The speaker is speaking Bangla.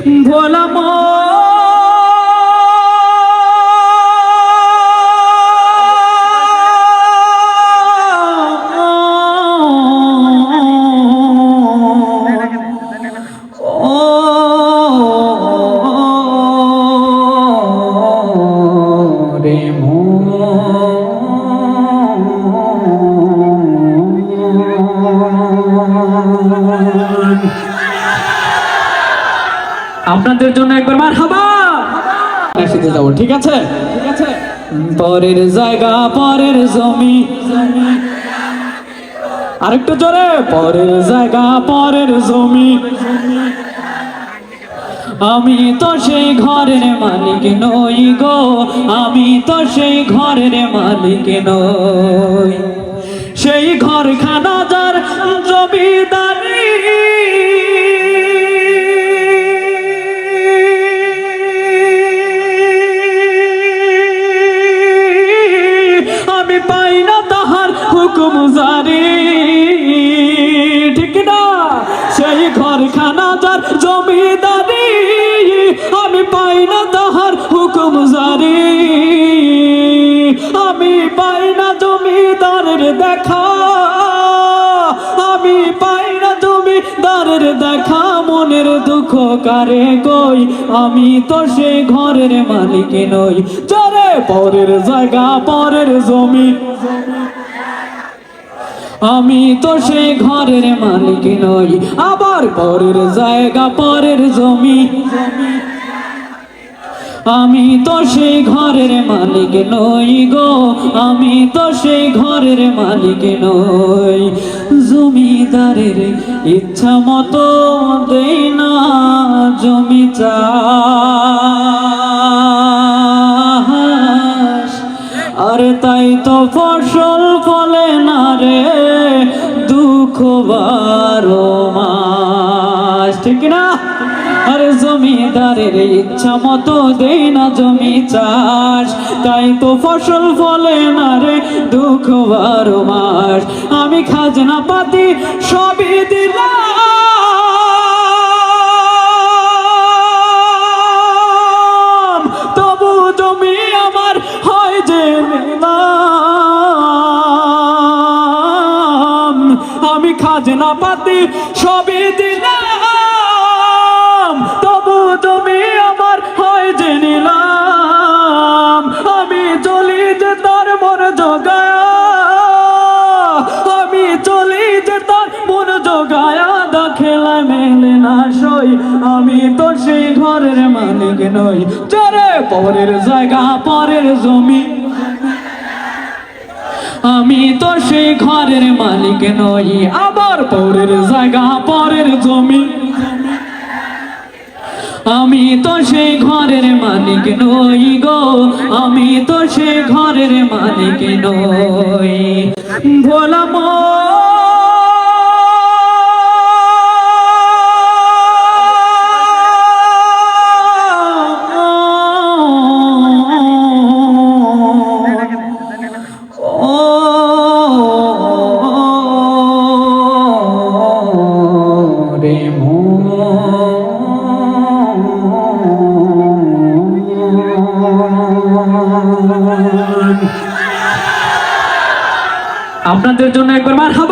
ভোলা আপনাদের জন্য একবার মারহাবা নাশিদে যাব, ঠিক আছে? পরের জায়গা পরের জমি, আরেকটু জোরে, পরের জায়গা পরের জমি, আমি তো সেই ঘরের মালিক নই গো, আমি তো সেই ঘরের মালিক নই। সেই ঘরখানা যার জমিদারি, আমি পাই না তাহার হুকুম জারি, ঠিক না? সেই ঘরখানা যার জমিদারি, আমি পাই না তাহার হুকুম জারি, আমি পাই না জমিদারের দেখা, আমি পাই না জমিদারের দেখা, মনের দুঃখ কারে কই, আমি তো সেই ঘরের মালিক নই। যারে পরের জায়গা পরের জমি, আমি তো সেই ঘরের মালিক নই। আবার পরের জায়গা পরের জমি, আমি তো সেই ঘরের মালিক নই গো, আমি তো সেই ঘরের মালিক নই। জমিদারের ইচ্ছা মতো দেই না জমি চাষ, আরে তাই তো ফসল ফলে না রে, দুঃখ 12 মাস, ঠিক না? আরে জমিদারের ইচ্ছা মতো দেই না জমি চাষ, তাই তো ফসল ফলে না রে, দুঃখ 12 মাস। আমি খাজনা পাতি সবই দিলাম, তবু জমি আমার হয় যে নিলাম। আমি খাজনা পাতি সবই দিলাম, তবু জমি আমার হয় যে নিলাম। আমি চলি যে তার মন জোগায়া, আমি চলি যে তার মন জোগায়া, দাখেলা মেলে না সই, আমি তো সেই ঘরের মালিক নই। যারে পরের জায়গা পরের জমি, আমি তো সেই ঘরের মালিক নই। আবার পরের জায়গা পরের জমি, আমি তো সেই ঘরের মালিক নই গো, আমি তো সেই ঘরের মালিক নই। ভোলা আপনাদের জন্য একবার মারহাবা।